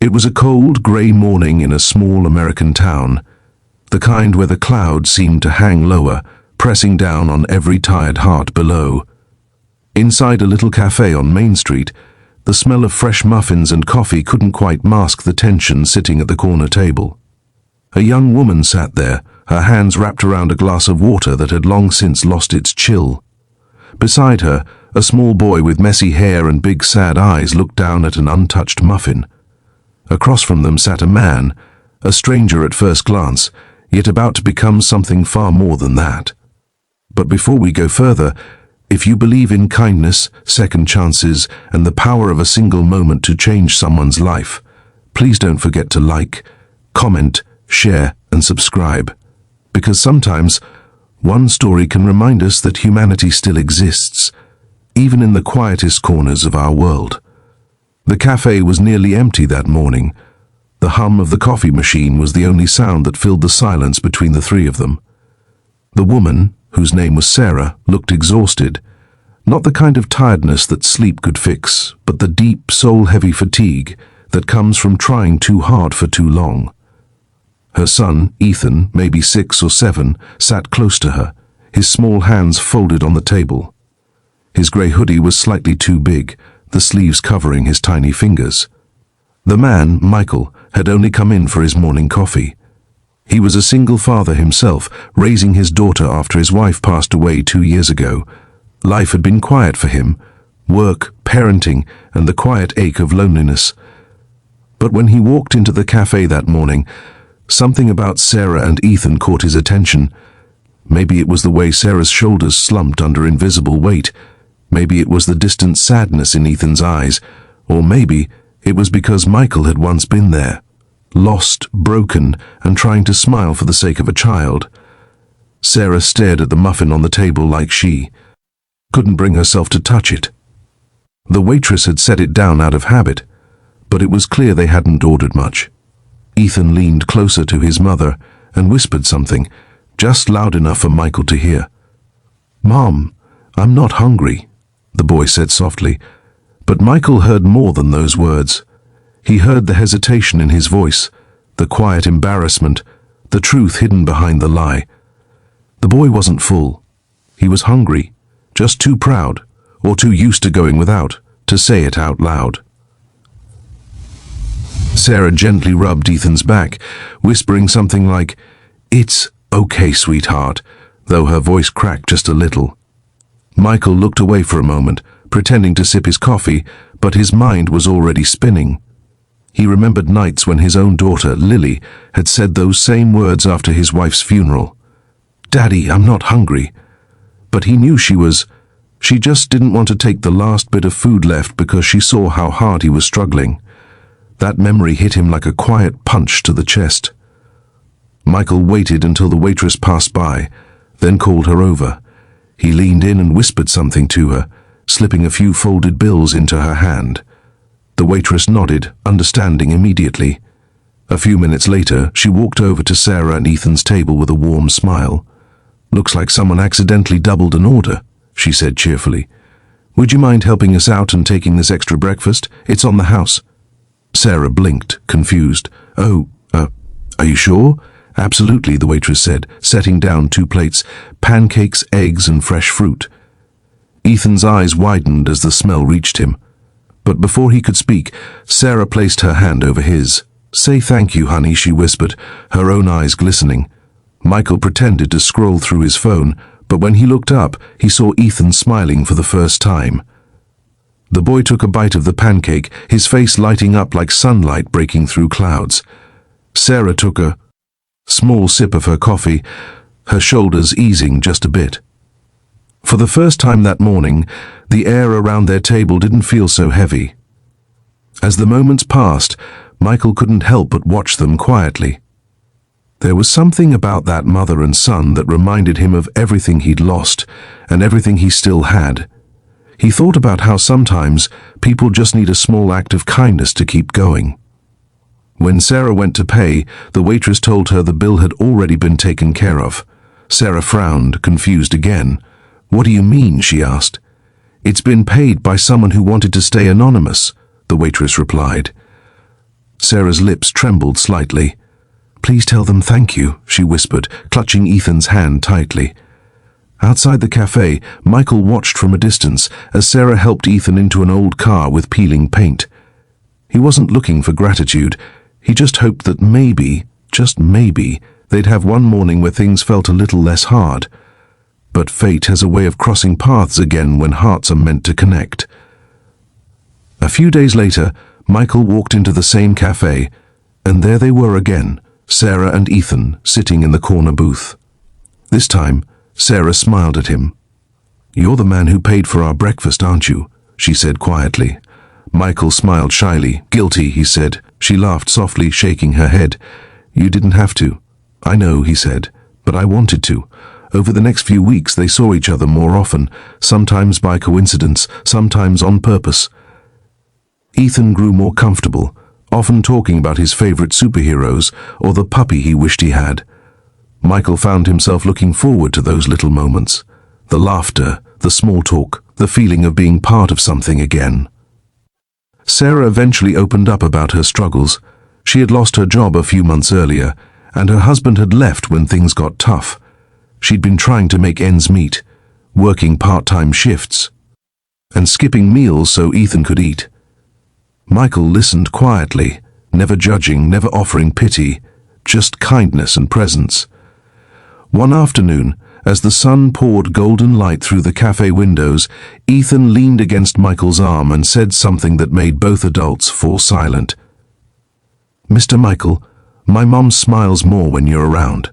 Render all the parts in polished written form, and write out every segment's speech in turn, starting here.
It was a cold, grey morning in a small American town, the kind where the clouds seemed to hang lower, pressing down on every tired heart below. Inside a little cafe on Main Street, the smell of fresh muffins and coffee couldn't quite mask the tension sitting at the corner table. A young woman sat there, her hands wrapped around a glass of water that had long since lost its chill. Beside her, a small boy with messy hair and big sad eyes looked down at an untouched muffin. Across from them sat a man, a stranger at first glance, yet about to become something far more than that. But before we go further, if you believe in kindness, second chances, and the power of a single moment to change someone's life, please don't forget to like, comment, share, and subscribe. Because sometimes, one story can remind us that humanity still exists, even in the quietest corners of our world. The cafe was nearly empty that morning. The hum of the coffee machine was the only sound that filled the silence between the three of them. The woman, whose name was Sarah, looked exhausted. Not the kind of tiredness that sleep could fix, but the deep, soul-heavy fatigue that comes from trying too hard for too long. Her son, Ethan, maybe 6 or 7, sat close to her, his small hands folded on the table. His grey hoodie was slightly too big, the sleeves covering his tiny fingers. The man, Michael, had only come in for his morning coffee. He was a single father himself, raising his daughter after his wife passed away 2 years ago. Life had been quiet for him, work, parenting, and the quiet ache of loneliness. But when he walked into the cafe that morning, something about Sarah and Ethan caught his attention. Maybe it was the way Sarah's shoulders slumped under invisible weight. Maybe it was the distant sadness in Ethan's eyes, or maybe it was because Michael had once been there, lost, broken, and trying to smile for the sake of a child. Sarah stared at the muffin on the table like she couldn't bring herself to touch it. The waitress had set it down out of habit, but it was clear they hadn't ordered much. Ethan leaned closer to his mother and whispered something, just loud enough for Michael to hear. "Mom, I'm not hungry," the boy said softly, but Michael heard more than those words. He heard the hesitation in his voice, the quiet embarrassment, the truth hidden behind the lie. The boy wasn't full. He was hungry, just too proud, or too used to going without, to say it out loud. Sarah gently rubbed Ethan's back, whispering something like, "It's okay, sweetheart," though her voice cracked just a little. Michael looked away for a moment, pretending to sip his coffee, but his mind was already spinning. He remembered nights when his own daughter, Lily, had said those same words after his wife's funeral. "Daddy, I'm not hungry." But he knew she just didn't want to take the last bit of food left because she saw how hard he was struggling. That memory hit him like a quiet punch to the chest. Michael waited until the waitress passed by, then called her over. He leaned in and whispered something to her, slipping a few folded bills into her hand. The waitress nodded, understanding immediately. A few minutes later, she walked over to Sarah and Ethan's table with a warm smile. "Looks like someone accidentally doubled an order," she said cheerfully. "Would you mind helping us out and taking this extra breakfast? It's on the house." Sarah blinked, confused. Are you sure?" "Absolutely," the waitress said, setting down 2 plates, pancakes, eggs, and fresh fruit. Ethan's eyes widened as the smell reached him. But before he could speak, Sarah placed her hand over his. "Say thank you, honey," she whispered, her own eyes glistening. Michael pretended to scroll through his phone, but when he looked up, he saw Ethan smiling for the first time. The boy took a bite of the pancake, his face lighting up like sunlight breaking through clouds. Sarah took a small sip of her coffee, her shoulders easing just a bit. For the first time that morning, the air around their table didn't feel so heavy. As the moments passed, Michael couldn't help but watch them quietly. There was something about that mother and son that reminded him of everything he'd lost and everything he still had. He thought about how sometimes people just need a small act of kindness to keep going. When Sarah went to pay, the waitress told her the bill had already been taken care of. Sarah frowned, confused again. "What do you mean?" she asked. "It's been paid by someone who wanted to stay anonymous," the waitress replied. Sarah's lips trembled slightly. "Please tell them thank you," she whispered, clutching Ethan's hand tightly. Outside the cafe, Michael watched from a distance as Sarah helped Ethan into an old car with peeling paint. He wasn't looking for gratitude. He just hoped that maybe, just maybe, they'd have one morning where things felt a little less hard. But fate has a way of crossing paths again when hearts are meant to connect. A few days later, Michael walked into the same cafe, and there they were again, Sarah and Ethan, sitting in the corner booth. This time, Sarah smiled at him. "You're the man who paid for our breakfast, aren't you?" she said quietly. Michael smiled shyly. "Guilty," he said. She laughed softly, shaking her head. "You didn't have to." "I know," he said, "but I wanted to." Over the next few weeks they saw each other more often, sometimes by coincidence, sometimes on purpose. Ethan grew more comfortable, often talking about his favorite superheroes or the puppy he wished he had. Michael found himself looking forward to those little moments. The laughter, the small talk, the feeling of being part of something again. Sarah eventually opened up about her struggles. She had lost her job a few months earlier, and her husband had left when things got tough. She'd been trying to make ends meet, working part-time shifts, and skipping meals so Ethan could eat. Michael listened quietly, never judging, never offering pity, just kindness and presence. One afternoon, as the sun poured golden light through the cafe windows, Ethan leaned against Michael's arm and said something that made both adults fall silent. "Mr. Michael, my mom smiles more when you're around."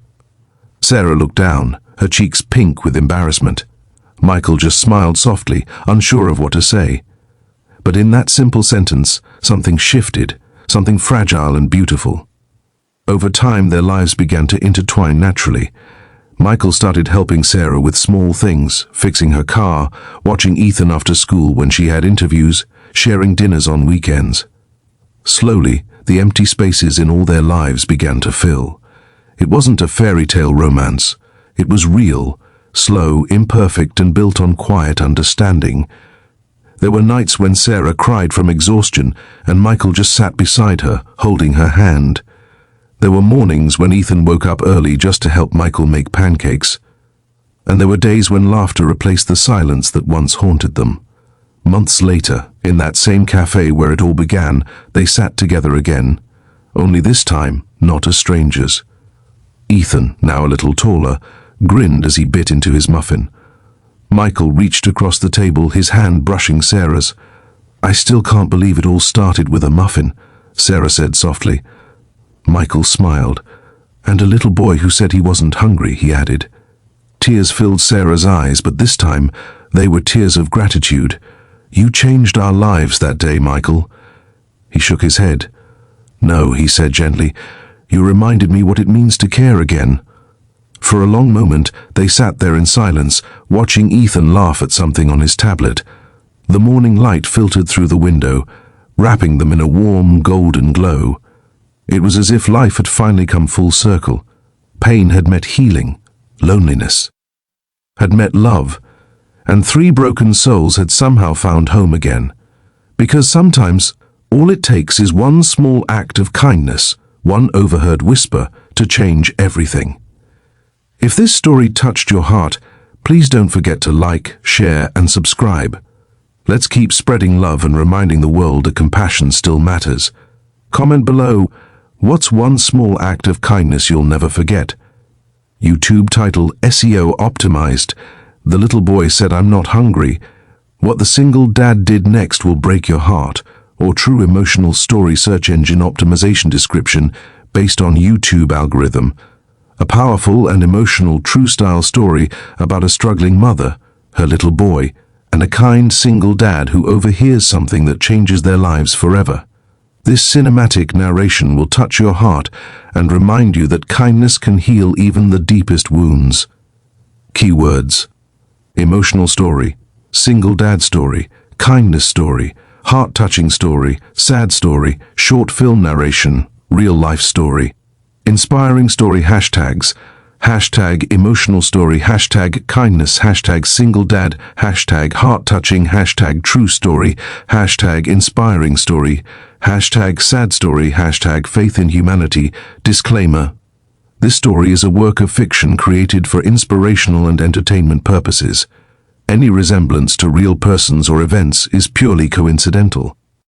Sarah looked down, her cheeks pink with embarrassment. Michael just smiled softly, unsure of what to say. But in that simple sentence, something shifted, something fragile and beautiful. Over time, their lives began to intertwine naturally. Michael started helping Sarah with small things, fixing her car, watching Ethan after school when she had interviews, sharing dinners on weekends. Slowly, the empty spaces in all their lives began to fill. It wasn't a fairy tale romance. It was real, slow, imperfect, and built on quiet understanding. There were nights when Sarah cried from exhaustion, and Michael just sat beside her, holding her hand. There were mornings when Ethan woke up early just to help Michael make pancakes. And there were days when laughter replaced the silence that once haunted them. Months later, in that same cafe where it all began, they sat together again. Only this time, not as strangers. Ethan, now a little taller, grinned as he bit into his muffin. Michael reached across the table, his hand brushing Sarah's. "I still can't believe it all started with a muffin," Sarah said softly. Michael smiled. "And a little boy who said he wasn't hungry," he added. Tears filled Sarah's eyes, but this time they were tears of gratitude. "You changed our lives that day, Michael." He shook his head. "No," he said gently. "You reminded me what it means to care again." For a long moment, they sat there in silence, watching Ethan laugh at something on his tablet. The morning light filtered through the window, wrapping them in a warm, golden glow. It was as if life had finally come full circle. Pain had met healing, loneliness had met love, and three broken souls had somehow found home again. Because sometimes, all it takes is one small act of kindness, one overheard whisper, to change everything. If this story touched your heart, please don't forget to like, share, and subscribe. Let's keep spreading love and reminding the world that compassion still matters. Comment below, what's one small act of kindness you'll never forget? YouTube title SEO optimized. The little boy said, "I'm not hungry." What the single dad did next will break your heart. Or true emotional story search engine optimization description based on YouTube algorithm. A powerful and emotional true style story about a struggling mother, her little boy, and a kind single dad who overhears something that changes their lives forever. This cinematic narration will touch your heart and remind you that kindness can heal even the deepest wounds. Keywords: emotional story, single dad story, kindness story, heart-touching story, sad story, short film narration, real-life story. Inspiring story hashtags: hashtag emotional story, hashtag kindness, hashtag single dad, hashtag heart-touching, hashtag true story, hashtag inspiring story, Hashtag sad story, hashtag faith in humanity. Disclaimer. This story is a work of fiction created for inspirational and entertainment purposes. Any resemblance to real persons or events is purely coincidental.